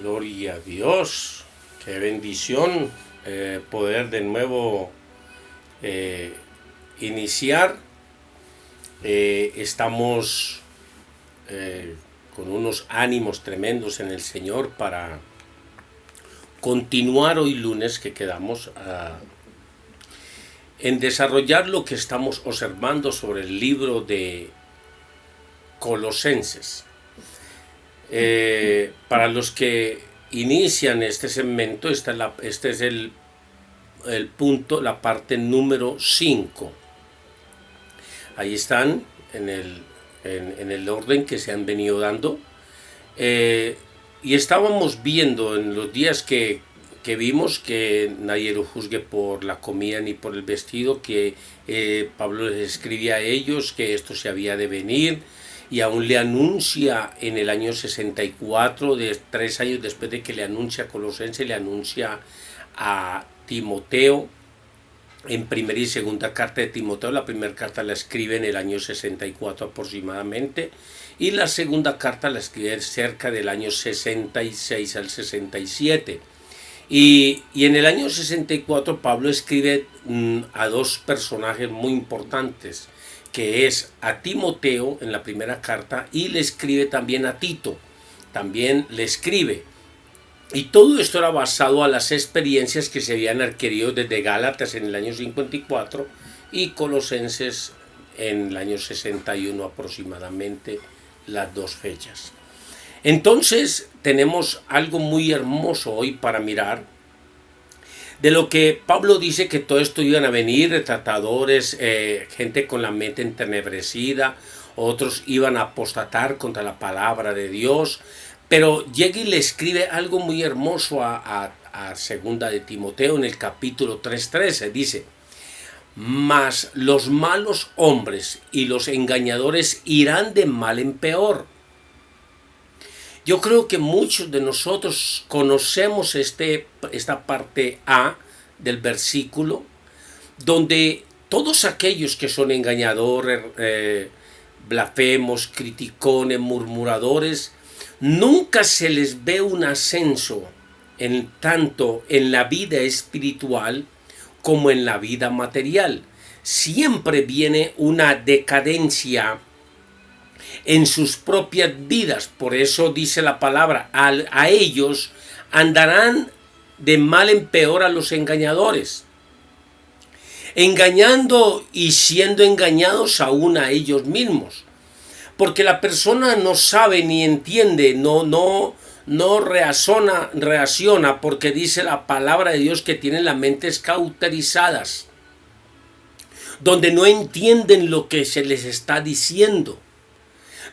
Gloria a Dios, qué bendición poder de nuevo iniciar. Estamos con unos ánimos tremendos en el Señor para continuar hoy lunes que quedamos en desarrollar lo que estamos observando sobre el libro de Colosenses. Para los que inician este segmento, este es el punto, la parte número 5. Ahí están en el orden que se han venido dando. Y estábamos viendo en los días que vimos que nadie lo juzgue por la comida ni por el vestido, que Pablo les escribía a ellos que esto se había de venir, y aún le anuncia en el año 64, 3 años después de que le anuncia a Colosenses, le anuncia a Timoteo en primera y segunda carta de Timoteo. La primera carta la escribe en el año 64 aproximadamente, y la segunda carta la escribe cerca del año 66 al 67. Y en el año 64 Pablo escribe a dos personajes muy importantes, que es a Timoteo en la primera carta, y le escribe también a Tito, también le escribe. Y todo esto era basado a las experiencias que se habían adquirido desde Gálatas en el año 54 y Colosenses en el año 61 aproximadamente, las dos fechas. Entonces tenemos algo muy hermoso hoy para mirar, de lo que Pablo dice que todo esto iban a venir, retratadores, gente con la mente entenebrecida, otros iban a apostatar contra la palabra de Dios, pero llega y le escribe algo muy hermoso a segunda de Timoteo en el capítulo 3:13, dice: mas los malos hombres y los engañadores irán de mal en peor. Yo creo que muchos de nosotros conocemos esta parte A del versículo, donde todos aquellos que son engañadores, blasfemos, criticones, murmuradores, nunca se les ve un ascenso tanto en la vida espiritual como en la vida material. Siempre viene una decadencia en sus propias vidas. Por eso dice la palabra, a ellos andarán de mal en peor a los engañadores, engañando y siendo engañados aún a ellos mismos, porque la persona no sabe ni entiende, no reacciona, porque dice la palabra de Dios que tienen las mentes cauterizadas, donde no entienden lo que se les está diciendo,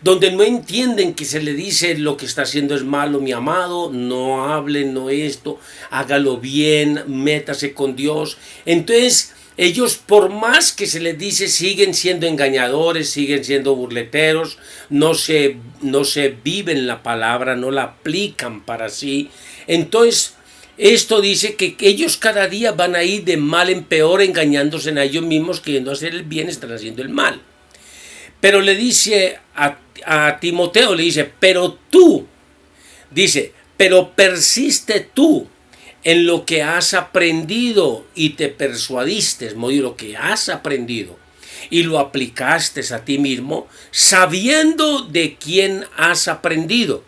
donde no entienden que se le dice lo que está haciendo es malo, mi amado, no hable, no esto, hágalo bien, métase con Dios. Entonces ellos, por más que se les dice, siguen siendo engañadores, siguen siendo burleteros, no se viven la palabra, no la aplican para sí. Entonces esto dice que ellos cada día van a ir de mal en peor, engañándose a ellos mismos, queriendo hacer el bien, están haciendo el mal. Pero le dice a Timoteo, le dice, pero persiste tú en lo que has aprendido y te persuadiste, lo que has aprendido y lo aplicaste a ti mismo, sabiendo de quién has aprendido.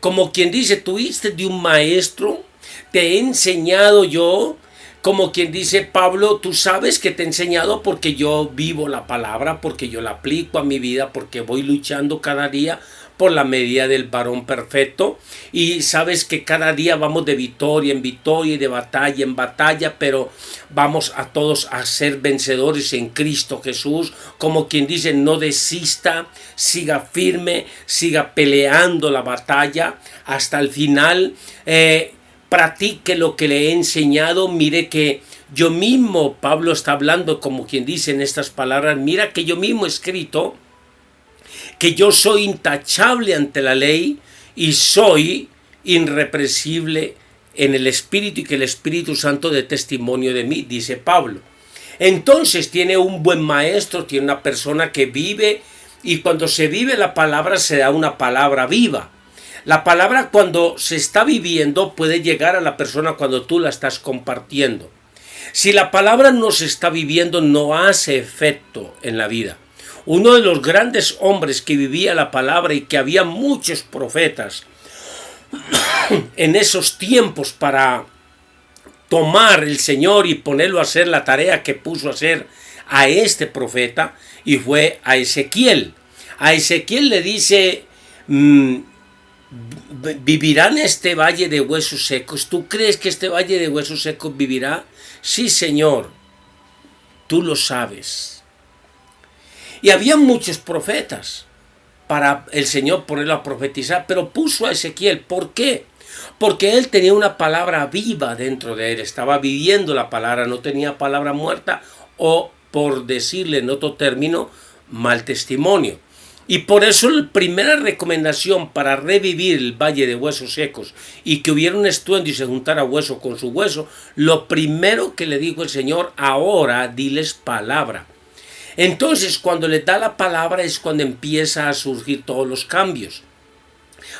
Como quien dice, tuviste de un maestro, te he enseñado yo. Como quien dice Pablo, tú sabes que te he enseñado porque yo vivo la palabra, porque yo la aplico a mi vida, porque voy luchando cada día por la medida del varón perfecto, y sabes que cada día vamos de victoria en victoria y de batalla en batalla, pero vamos a todos a ser vencedores en Cristo Jesús. Como quien dice, no desista, siga firme, siga peleando la batalla hasta el final. Practique lo que le he enseñado. Mire que yo mismo, Pablo está hablando como quien dice en estas palabras, mira que yo mismo he escrito que yo soy intachable ante la ley y soy irreprensible en el Espíritu, y que el Espíritu Santo dé testimonio de mí, dice Pablo. Entonces tiene un buen maestro, tiene una persona que vive, y cuando se vive la palabra se da una palabra viva. La palabra cuando se está viviendo puede llegar a la persona cuando tú la estás compartiendo. Si la palabra no se está viviendo, no hace efecto en la vida. Uno de los grandes hombres que vivía la palabra y que había muchos profetas en esos tiempos para tomar el Señor y ponerlo a hacer la tarea que puso a hacer a este profeta, y fue a Ezequiel. A Ezequiel le dice, ¿vivirán este valle de huesos secos? ¿Tú crees que este valle de huesos secos vivirá? Sí, Señor, tú lo sabes. Y había muchos profetas para el Señor ponerlo a profetizar, pero puso a Ezequiel. ¿Por qué? Porque él tenía una palabra viva dentro de él, estaba viviendo la palabra, no tenía palabra muerta o, por decirle en otro término, mal testimonio. Y por eso la primera recomendación para revivir el valle de huesos secos y que hubiera un estruendo y se juntara hueso con su hueso, lo primero que le dijo el Señor: ahora diles palabra. Entonces, cuando le da la palabra es cuando empieza a surgir todos los cambios.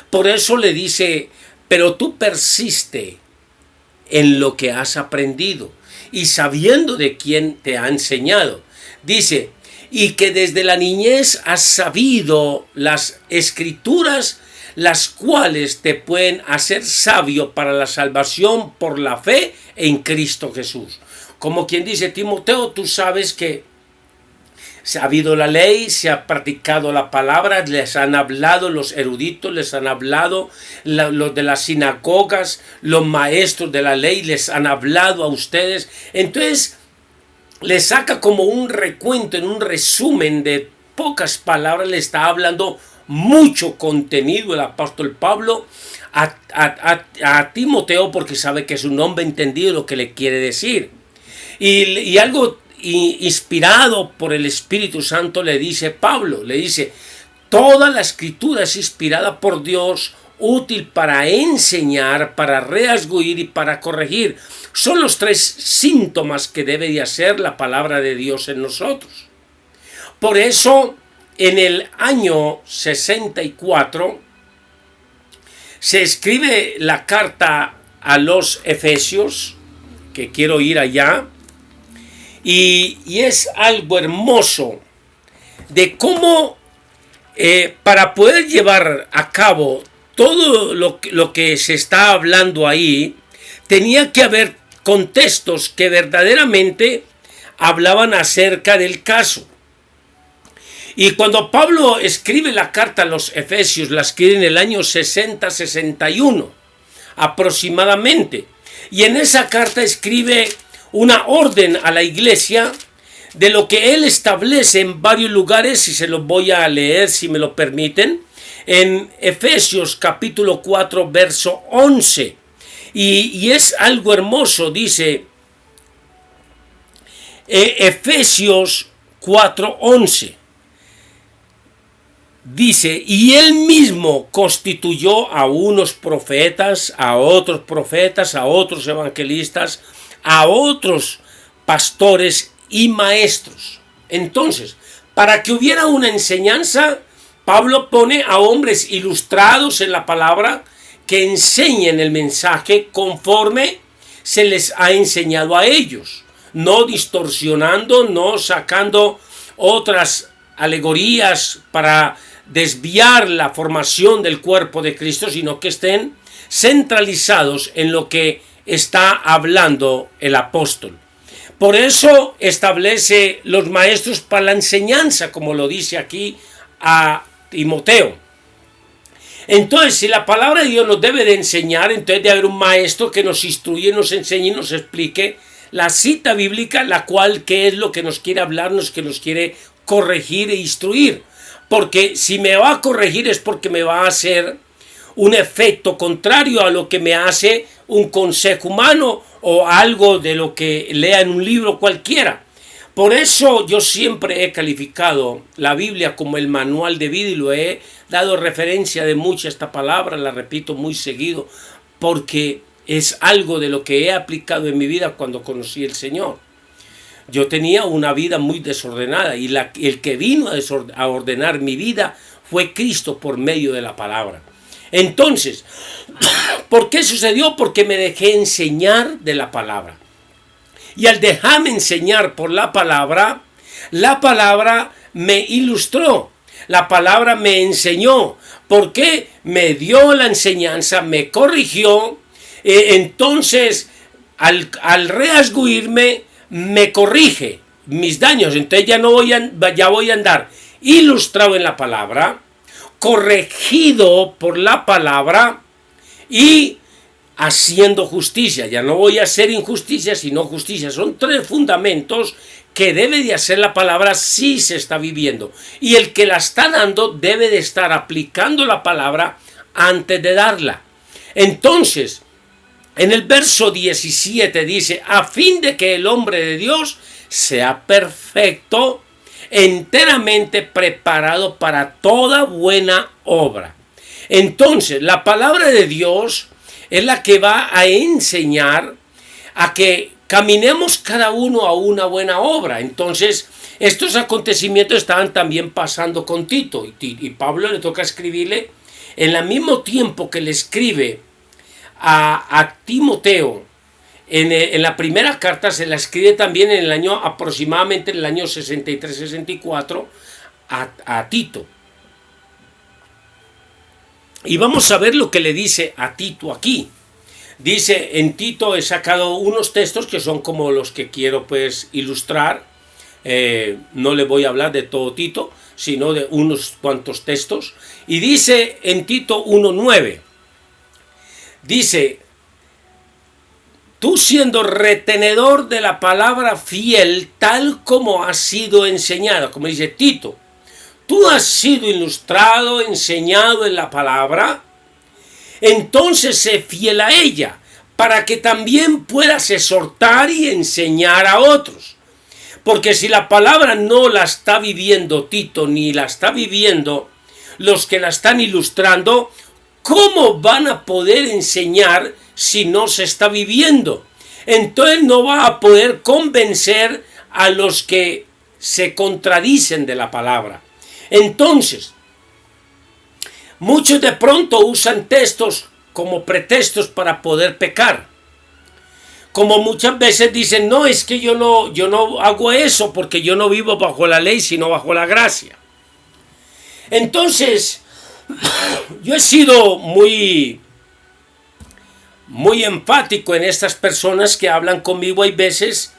Por eso le dice: pero tú persiste en lo que has aprendido y sabiendo de quién te ha enseñado. Dice: y que desde la niñez has sabido las escrituras, las cuales te pueden hacer sabio para la salvación por la fe en Cristo Jesús. Como quien dice: Timoteo, tú sabes que se ha habido la ley, se ha practicado la palabra, les han hablado los eruditos, les han hablado los de las sinagogas, los maestros de la ley, les han hablado a ustedes. Entonces, le saca como un recuento, en un resumen de pocas palabras, le está hablando mucho contenido el apóstol Pablo a Timoteo, porque sabe que es un hombre entendido lo que le quiere decir. Y algo inspirado por el Espíritu Santo le dice Pablo, le dice: toda la escritura es inspirada por Dios, útil para enseñar, para redarguir y para corregir. Son los tres síntomas que debe de hacer la palabra de Dios en nosotros. Por eso, en el año 64 se escribe la carta a los Efesios, que quiero ir allá, y es algo hermoso de cómo para poder llevar a cabo todo lo que se está hablando ahí, tenía que haber contextos que verdaderamente hablaban acerca del caso. Y cuando Pablo escribe la carta a los Efesios, la escribe en el año 60-61 aproximadamente. Y en esa carta escribe una orden a la iglesia de lo que él establece en varios lugares, y se los voy a leer si me lo permiten. En Efesios capítulo 4 verso 11. Y es algo hermoso, dice Efesios 4:11. Dice: y él mismo constituyó a unos profetas, a otros evangelistas, a otros pastores y maestros. Entonces, para que hubiera una enseñanza, Pablo pone a hombres ilustrados en la palabra que enseñen el mensaje conforme se les ha enseñado a ellos, no distorsionando, no sacando otras alegorías para desviar la formación del cuerpo de Cristo, sino que estén centralizados en lo que está hablando el apóstol. Por eso establece los maestros para la enseñanza, como lo dice aquí a Timoteo. Entonces, si la palabra de Dios nos debe de enseñar, entonces debe haber un maestro que nos instruye, nos enseñe y nos explique la cita bíblica, la cual, qué es lo que nos quiere hablarnos, que nos quiere corregir e instruir. Porque si me va a corregir es porque me va a hacer un efecto contrario a lo que me hace un consejo humano o algo de lo que lea en un libro cualquiera. Por eso yo siempre he calificado la Biblia como el manual de vida y lo he dado referencia de mucho a esta palabra, la repito muy seguido, porque es algo de lo que he aplicado en mi vida cuando conocí al Señor. Yo tenía una vida muy desordenada y el que vino a ordenar mi vida fue Cristo por medio de la palabra. Entonces, ¿por qué sucedió? Porque me dejé enseñar de la palabra. Y al dejarme enseñar por la palabra me ilustró, la palabra me enseñó. ¿Por qué? Me dio la enseñanza, me corrigió. Entonces, al reasguirme, me corrige mis daños. Entonces ya voy a andar ilustrado en la palabra, corregido por la palabra y haciendo justicia. Ya no voy a hacer injusticia, sino justicia. Son 3 fundamentos que debe de hacer la palabra si se está viviendo. Y el que la está dando debe de estar aplicando la palabra antes de darla. Entonces, en el verso 17 dice, a fin de que el hombre de Dios sea perfecto, enteramente preparado para toda buena obra. Entonces, la palabra de Dios es la que va a enseñar a que caminemos cada uno a una buena obra. Entonces, estos acontecimientos estaban también pasando con Tito, y Pablo le toca escribirle en el mismo tiempo que le escribe a Timoteo. En la primera carta se la escribe también en el año, aproximadamente en el año 63-64, a Tito. Y vamos a ver lo que le dice a Tito aquí. Dice, en Tito he sacado unos textos que son como los que quiero pues ilustrar. No le voy a hablar de todo Tito, sino de unos cuantos textos. Y dice en Tito 1:9, dice, tú siendo retenedor de la palabra fiel, tal como has sido enseñado, como dice Tito, tú has sido ilustrado, enseñado en la palabra, entonces sé fiel a ella, para que también puedas exhortar y enseñar a otros. Porque si la palabra no la está viviendo Tito, ni la está viviendo los que la están ilustrando, ¿cómo van a poder enseñar si no se está viviendo? Entonces no va a poder convencer a los que se contradicen de la palabra. Entonces, muchos de pronto usan textos como pretextos para poder pecar. Como muchas veces dicen, no, es que yo no hago eso porque yo no vivo bajo la ley, sino bajo la gracia. Entonces, yo he sido muy enfático en estas personas que hablan conmigo hay veces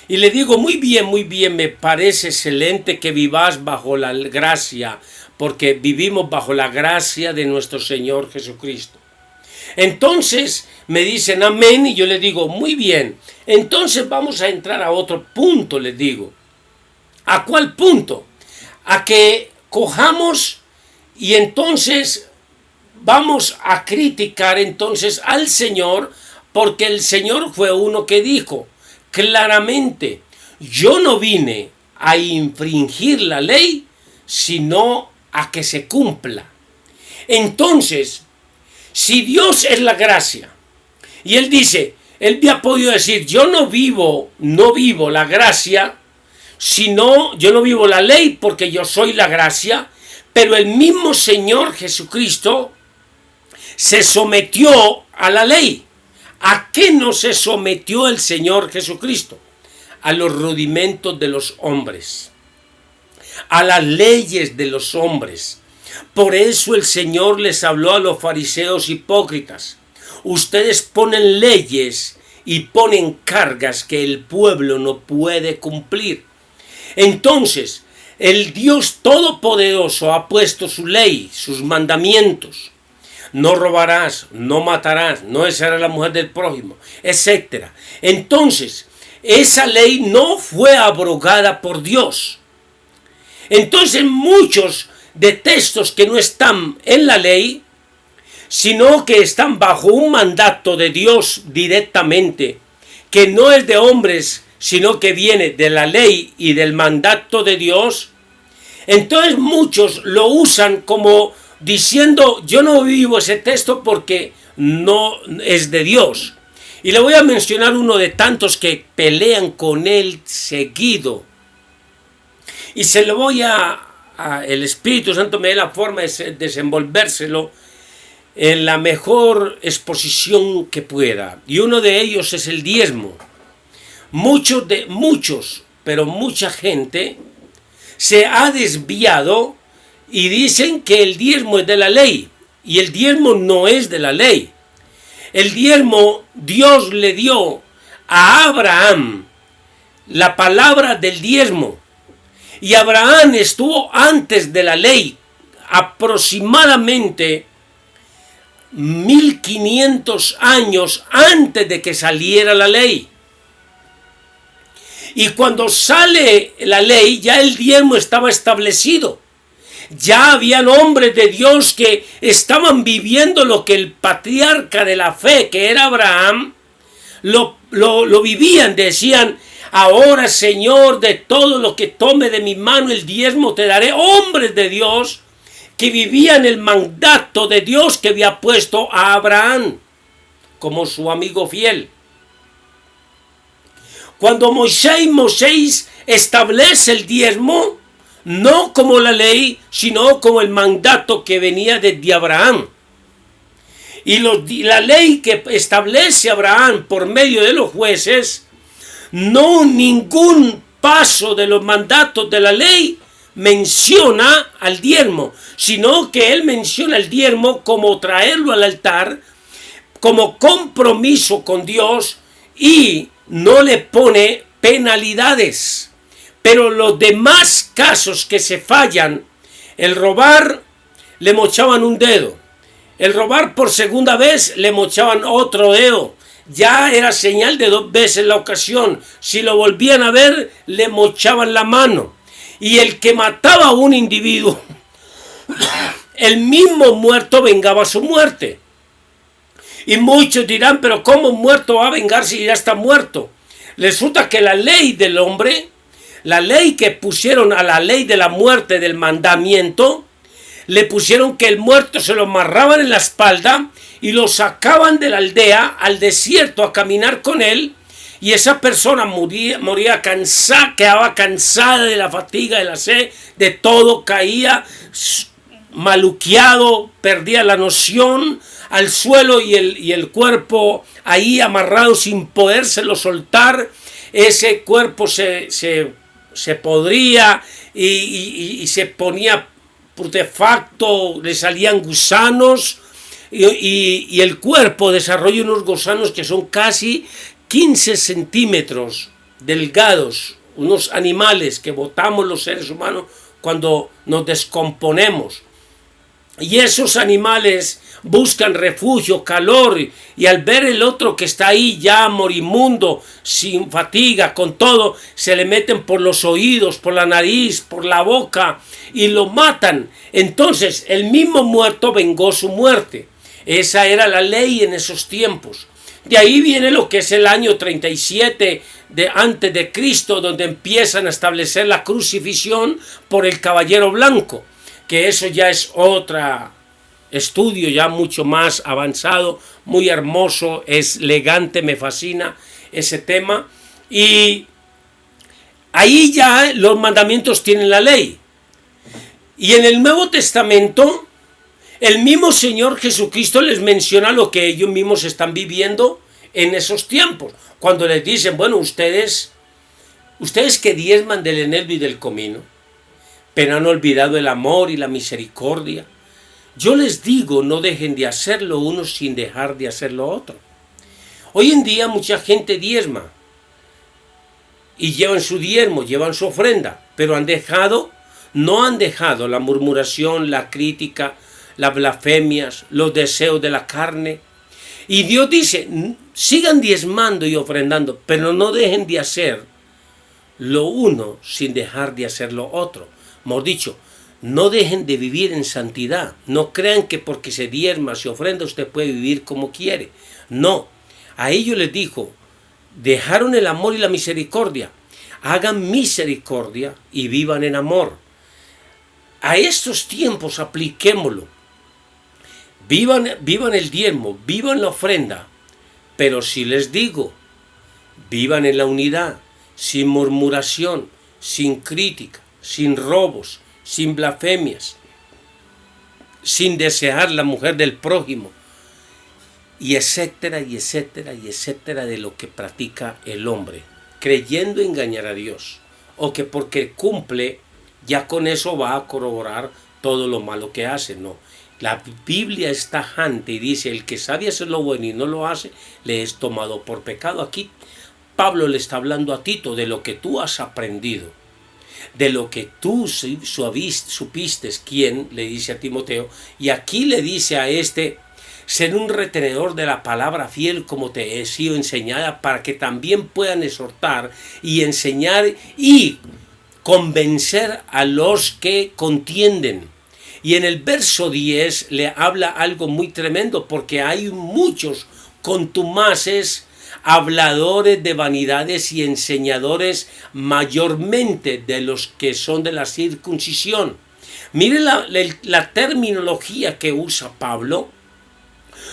y le digo, muy bien, me parece excelente que vivas bajo la gracia, porque vivimos bajo la gracia de nuestro Señor Jesucristo. Entonces me dicen amén y yo les digo, muy bien, entonces vamos a entrar a otro punto, les digo. ¿A cuál punto? A que cojamos y entonces vamos a criticar entonces al Señor, porque el Señor fue uno que dijo claramente, yo no vine a infringir la ley, sino a que se cumpla. Entonces, si Dios es la gracia, y Él dice, Él me ha podido decir, yo no vivo la gracia, sino yo no vivo la ley porque yo soy la gracia, pero el mismo Señor Jesucristo se sometió a la ley. ¿A qué no se sometió el Señor Jesucristo? A los rudimentos de los hombres, a las leyes de los hombres. Por eso el Señor les habló a los fariseos hipócritas. Ustedes ponen leyes y ponen cargas que el pueblo no puede cumplir. Entonces, el Dios Todopoderoso ha puesto su ley, sus mandamientos. No robarás, no matarás, no desearás a la mujer del prójimo, etc. Entonces, esa ley no fue abrogada por Dios. Entonces, muchos de textos que no están en la ley, sino que están bajo un mandato de Dios directamente, que no es de hombres, sino que viene de la ley y del mandato de Dios, entonces muchos lo usan como diciendo, yo no vivo ese texto porque no es de Dios. Y le voy a mencionar uno de tantos que pelean con él seguido. Y se lo voy el Espíritu Santo me dé la forma de desenvolvérselo. en la mejor exposición que pueda. Y uno de ellos es el diezmo. Pero mucha gente se ha desviado y dicen que el diezmo es de la ley. Y el diezmo no es de la ley. El diezmo Dios le dio a Abraham la palabra del diezmo. Y Abraham estuvo antes de la ley, aproximadamente 1500 años antes de que saliera la ley. Y cuando sale la ley, ya el diezmo estaba establecido. Ya habían hombres de Dios que estaban viviendo lo que el patriarca de la fe, que era Abraham, lo vivían. Decían: ahora, Señor, de todo lo que tome de mi mano el diezmo te daré. Hombres de Dios que vivían el mandato de Dios que había puesto a Abraham como su amigo fiel. Cuando Moisés establece el diezmo, no como la ley, sino como el mandato que venía desde Abraham. Y la ley que establece Abraham por medio de los jueces, no ningún paso de los mandatos de la ley menciona al diezmo, sino que él menciona el diezmo como traerlo al altar, como compromiso con Dios, y no le pone penalidades. Pero los demás casos que se fallan, el robar, le mochaban un dedo. El robar por segunda vez, le mochaban otro dedo. Ya era señal de 2 veces la ocasión. Si lo volvían a ver, le mochaban la mano. Y el que mataba a un individuo, el mismo muerto vengaba su muerte. Y muchos dirán: pero ¿cómo un muerto va a vengar si ya está muerto? Resulta que la ley del hombre, la ley que pusieron a la ley de la muerte, del mandamiento, le pusieron que el muerto se lo amarraban en la espalda y lo sacaban de la aldea al desierto a caminar con él, y esa persona moría cansada, quedaba cansada de la fatiga, de la sed, de todo, caía maluqueado, perdía la noción al suelo, y el cuerpo ahí amarrado sin podérselo soltar. Ese cuerpo se podría y se ponía putrefacto, le salían gusanos, y el cuerpo desarrolla unos gusanos que son casi 15 centímetros delgados, unos animales que botamos los seres humanos cuando nos descomponemos. Y esos animales buscan refugio, calor, y al ver el otro que está ahí ya moribundo, sin fatiga, con todo, se le meten por los oídos, por la nariz, por la boca, y lo matan. Entonces el mismo muerto vengó su muerte. Esa era la ley en esos tiempos. De ahí viene lo que es el año 37 antes de Cristo, donde empiezan a establecer la crucifixión por el caballero blanco, que eso ya es otro estudio ya mucho más avanzado, muy hermoso, es elegante, me fascina ese tema. Y ahí ya los mandamientos tienen la ley. Y en el Nuevo Testamento, el mismo Señor Jesucristo les menciona lo que ellos mismos están viviendo en esos tiempos. Cuando les dicen: bueno, ustedes que diezman del eneldo y del comino, pero han olvidado el amor y la misericordia. Yo les digo, no dejen de hacer lo uno sin dejar de hacer lo otro. Hoy en día mucha gente diezma y llevan su diezmo, llevan su ofrenda, pero no han dejado la murmuración, la crítica, las blasfemias, los deseos de la carne. Y Dios dice: sigan diezmando y ofrendando, pero no dejen de hacer lo uno sin dejar de hacer lo otro. Hemos dicho, no dejen de vivir en santidad. No crean que porque se diezma, se ofrenda, usted puede vivir como quiere. No. A ellos les dijo: dejaron el amor y la misericordia. Hagan misericordia y vivan en amor. A estos tiempos apliquémoslo. Vivan el diezmo, vivan la ofrenda. Pero si les digo, vivan en la unidad, sin murmuración, sin crítica, sin robos, sin blasfemias. sin desear la mujer del prójimo, y etcétera, y etcétera, y etcétera, de lo que practica el hombre, creyendo engañar a Dios, o que porque cumple, ya con eso va a corroborar todo lo malo que hace. No, la Biblia es tajante y dice: el que sabe hacer lo bueno y no lo hace, le es tomado por pecado. Aquí Pablo le está hablando a Tito de lo que tú has aprendido, de lo que tú supiste, quién, le dice a Timoteo, y aquí le dice a este: ser un retenedor de la palabra fiel como te he sido enseñada, para que también puedan exhortar y enseñar y convencer a los que contienden. Y en el verso 10 le habla algo muy tremendo, porque hay muchos contumaces, habladores de vanidades y enseñadores mayormente de los que son de la circuncisión. Mire la terminología que usa Pablo,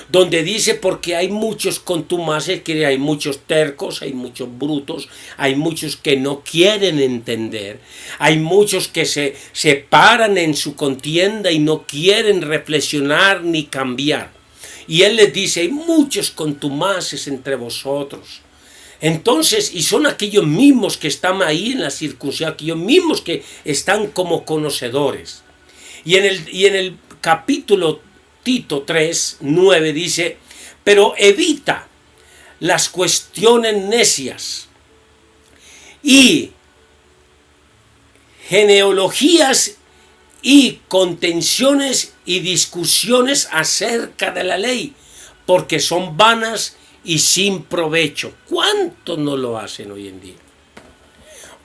donde dice: porque hay muchos contumaces, que hay muchos tercos, hay muchos brutos, hay muchos que no quieren entender, hay muchos que se paran en su contienda y no quieren reflexionar ni cambiar. Y él les dice: hay muchos contumaces entre vosotros. Entonces, y son aquellos mismos que están ahí en la circuncisión, aquellos mismos que están como conocedores. Y en el capítulo Tito 3:9 dice: pero evita las cuestiones necias y genealogías y contenciones y discusiones acerca de la ley, porque son vanas y sin provecho. ¿Cuántos no lo hacen hoy en día?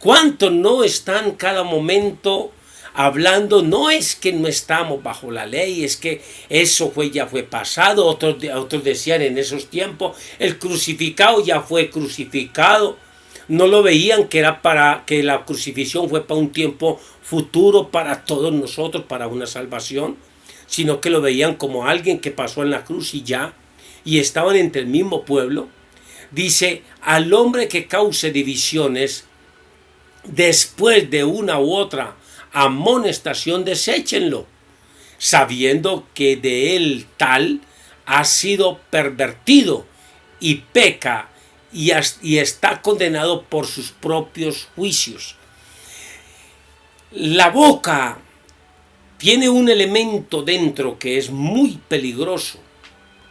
¿Cuántos no están cada momento hablando? No es que no estamos bajo la ley, es que eso ya fue pasado. Otros decían en esos tiempos: el crucificado ya fue crucificado. No lo veían que era para que la crucifixión fue para un tiempo futuro para todos nosotros, para una salvación, sino que lo veían como alguien que pasó en la cruz y ya, y estaban entre el mismo pueblo. Dice: al hombre que cause divisiones después de una u otra amonestación, deséchenlo, sabiendo que de él tal ha sido pervertido y peca y está condenado por sus propios juicios. La boca tiene un elemento dentro que es muy peligroso,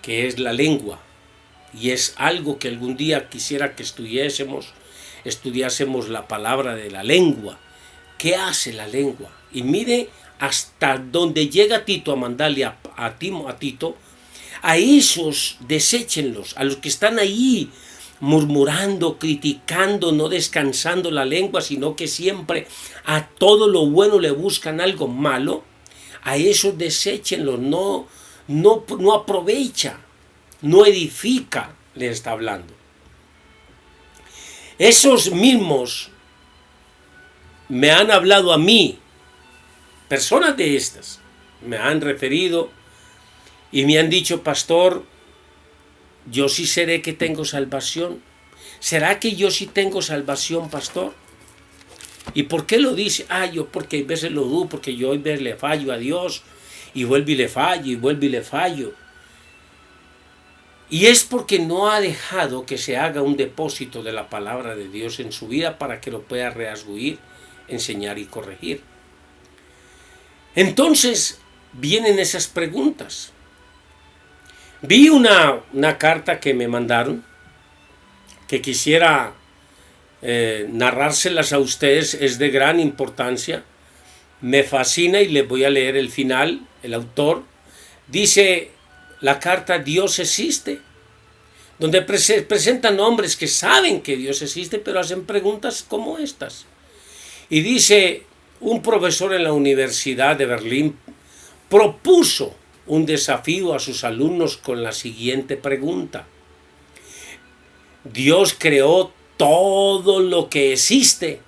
que es la lengua, y es algo que algún día quisiera que estudiásemos la palabra de la lengua. ¿Qué hace la lengua? Y mire hasta donde llega Tito a mandarle a Tito: a esos deséchenlos, a los que están ahí murmurando, criticando, no descansando la lengua, sino que siempre a todo lo bueno le buscan algo malo. A esos deséchenlos, no aprovecha, no edifica, le está hablando. Esos mismos me han hablado a mí, personas de estas, me han referido y me han dicho: pastor, yo sí seré que tengo salvación. ¿Será que yo sí tengo salvación, pastor? ¿Y por qué lo dice? Yo porque a veces lo dudo, porque yo a veces le fallo a Dios, y vuelvo y le fallo, y vuelvo y le fallo. Y es porque no ha dejado que se haga un depósito de la palabra de Dios en su vida para que lo pueda redarguir, enseñar y corregir. Entonces vienen esas preguntas. Vi una carta que me mandaron, que quisiera narrárselas a ustedes. Es de gran importancia, me fascina, y les voy a leer el final. El autor dice la carta: Dios existe, donde presentan hombres que saben que Dios existe, pero hacen preguntas como estas. Y dice: un profesor en la Universidad de Berlín propuso un desafío a sus alumnos con la siguiente pregunta: ¿Dios creó todo lo que existe?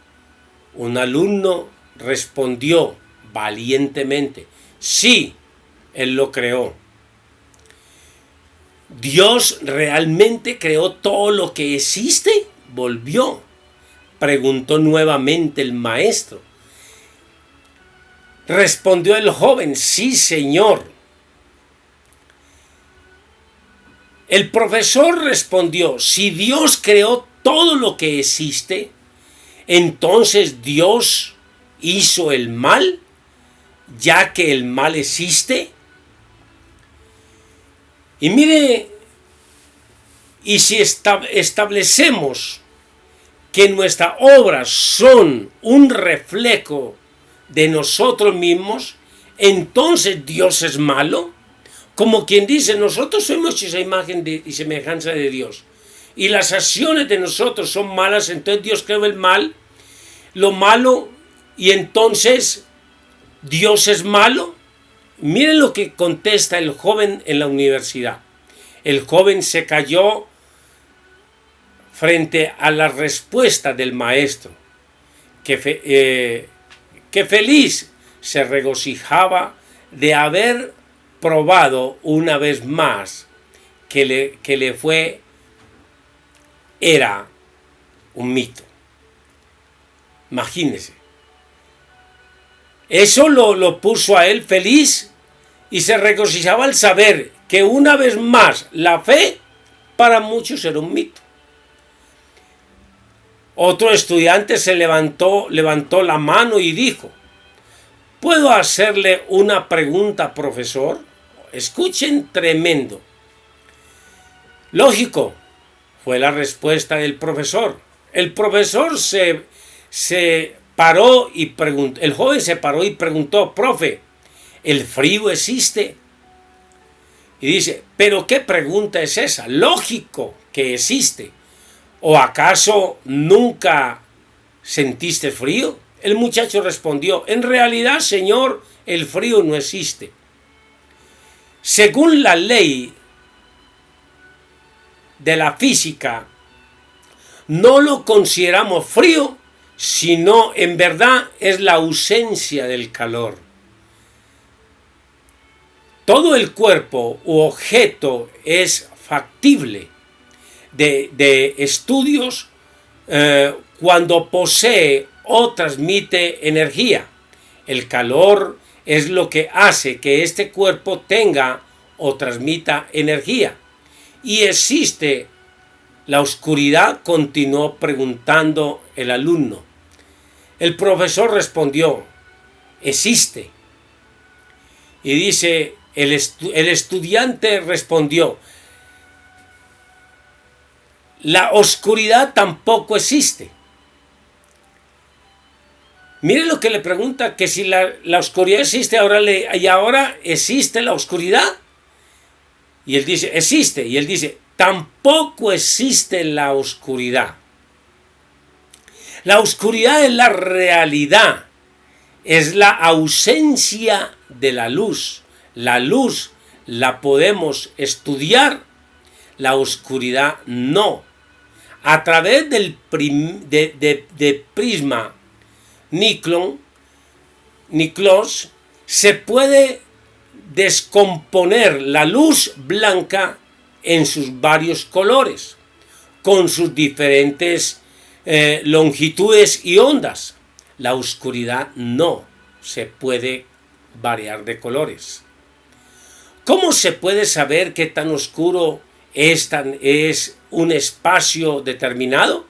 Un alumno respondió valientemente: sí, Él lo creó. ¿Dios realmente creó todo lo que existe? Volvió. Preguntó nuevamente el maestro. Respondió el joven: sí, señor, El profesor respondió, si Dios creó todo lo que existe, entonces Dios hizo el mal, ya que el mal existe. Y mire, y si establecemos que nuestras obras son un reflejo de nosotros mismos, entonces Dios es malo. Como quien dice, nosotros somos esa imagen y semejanza de Dios, y las acciones de nosotros son malas, entonces Dios creó el mal, lo malo, y entonces Dios es malo. Miren lo que contesta el joven en la universidad. El joven se cayó frente a la respuesta del maestro, que feliz se regocijaba de haber probado una vez más que le fue, era un mito. Imagínense. Eso lo puso a él feliz y se regocijaba al saber que una vez más la fe para muchos era un mito. Otro estudiante se levantó la mano y dijo, ¿puedo hacerle una pregunta, profesor? Escuchen, tremendo. Lógico, fue la respuesta del profesor. El profesor se paró y preguntó, el joven se paró y preguntó, profe, ¿el frío existe? Y dice, ¿pero qué pregunta es esa? Lógico que existe. ¿O acaso nunca sentiste frío? El muchacho respondió, en realidad, señor, el frío no existe. Según la ley de la física, no lo consideramos frío, sino en verdad es la ausencia del calor. Todo el cuerpo u objeto es factible de estudios cuando posee o transmite energía. El calor es lo que hace que este cuerpo tenga o transmita energía. ¿Y existe la oscuridad?, continuó preguntando el alumno. El profesor respondió, existe. Y dice, el estudiante respondió, la oscuridad tampoco existe. Miren lo que le pregunta, que si la oscuridad existe, ahora existe la oscuridad. Y él dice, existe. Y él dice, tampoco existe la oscuridad. La oscuridad es la realidad, es la ausencia de la luz. La luz la podemos estudiar, la oscuridad no. A través del prisma Niclos se puede descomponer la luz blanca en sus varios colores, con sus diferentes longitudes y ondas. La oscuridad no se puede variar de colores. ¿Cómo se puede saber qué tan oscuro es un espacio determinado?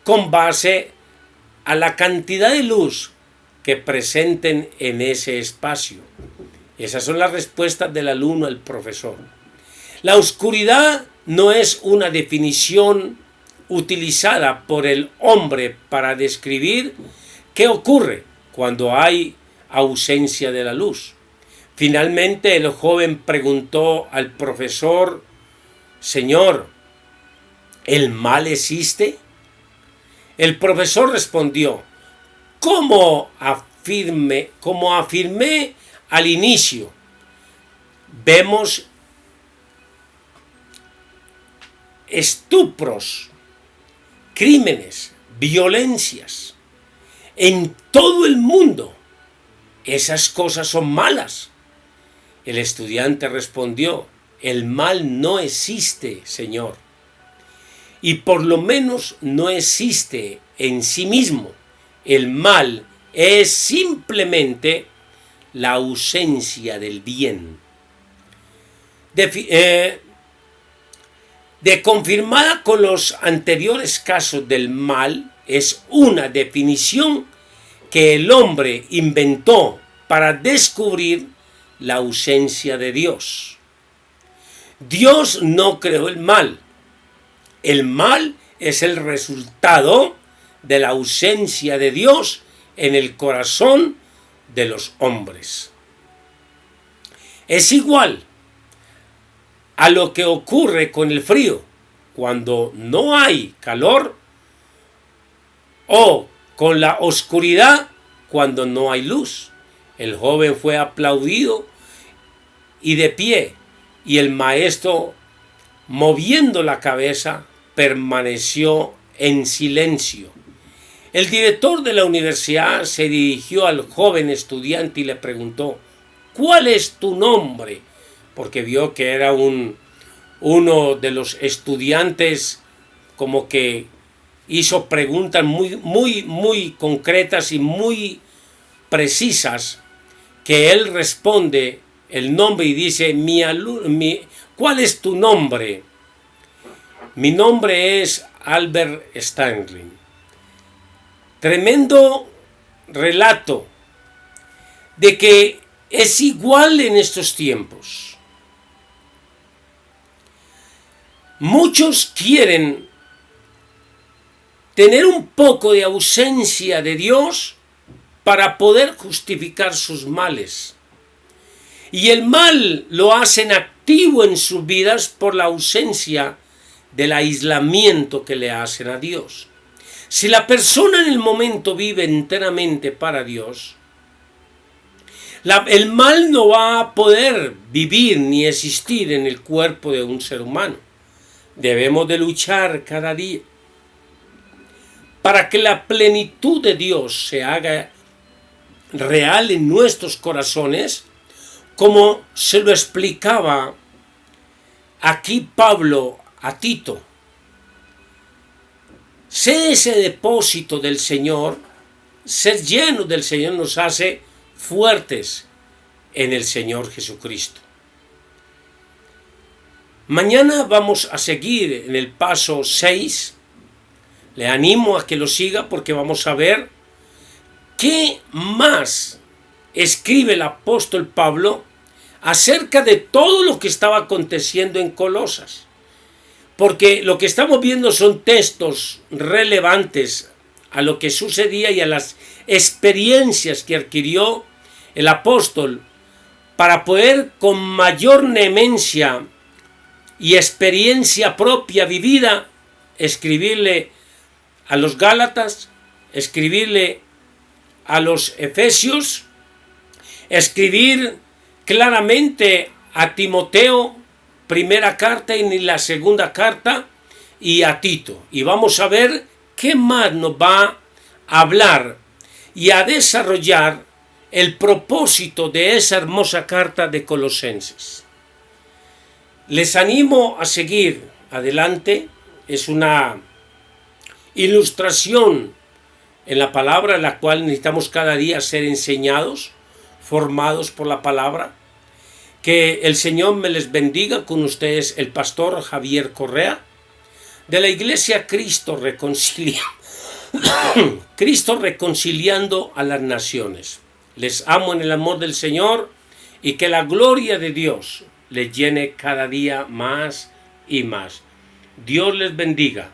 Con base a la cantidad de luz que presenten en ese espacio. Esas son las respuestas del alumno al profesor. La oscuridad no es una definición utilizada por el hombre para describir qué ocurre cuando hay ausencia de la luz. Finalmente el joven preguntó al profesor, Señor, ¿el mal existe? El profesor respondió, como afirmé al inicio, vemos estupros, crímenes, violencias en todo el mundo. Esas cosas son malas. El estudiante respondió, el mal no existe, Señor. Y por lo menos no existe en sí mismo. El mal es simplemente la ausencia del bien. de confirmada con los anteriores casos del mal, es una definición que el hombre inventó para descubrir la ausencia de Dios. Dios no creó el mal. El mal es el resultado de la ausencia de Dios en el corazón de los hombres. Es igual a lo que ocurre con el frío, cuando no hay calor, o con la oscuridad, cuando no hay luz. El joven fue aplaudido y de pie, y el maestro, moviendo la cabeza, permaneció en silencio. El director de la universidad se dirigió al joven estudiante y le preguntó: ¿cuál es tu nombre? Porque vio que era uno de los estudiantes, como que hizo preguntas muy concretas y muy precisas, que él responde el nombre y dice: ¿cuál es tu nombre? Mi nombre es Albert Stanley. Tremendo relato de que es igual en estos tiempos. Muchos quieren tener un poco de ausencia de Dios para poder justificar sus males. Y el mal lo hacen activo en sus vidas por la ausencia del aislamiento que le hacen a Dios. Si la persona en el momento vive enteramente para Dios, el mal no va a poder vivir ni existir en el cuerpo de un ser humano. Debemos de luchar cada día para que la plenitud de Dios se haga real en nuestros corazones, como se lo explicaba aquí Pablo a Tito. Ser ese depósito del Señor, ser lleno del Señor, nos hace fuertes en el Señor Jesucristo. Mañana vamos a seguir en el paso 6. Le animo a que lo siga, porque vamos a ver qué más escribe el apóstol Pablo acerca de todo lo que estaba aconteciendo en Colosas. Porque lo que estamos viendo son textos relevantes a lo que sucedía y a las experiencias que adquirió el apóstol para poder con mayor vehemencia y experiencia propia vivida escribirle a los Gálatas, escribirle a los Efesios, escribir claramente a Timoteo, primera carta y la segunda carta, y a Tito. Y vamos a ver qué más nos va a hablar y a desarrollar el propósito de esa hermosa carta de Colosenses. Les animo a seguir adelante. Es una ilustración en la palabra, en la cual necesitamos cada día ser enseñados, formados por la palabra. Que el Señor me les bendiga. Con ustedes el pastor Javier Correa, de la iglesia Cristo Reconciliando a las Naciones. Les amo en el amor del Señor, y que la gloria de Dios les llene cada día más y más. Dios les bendiga.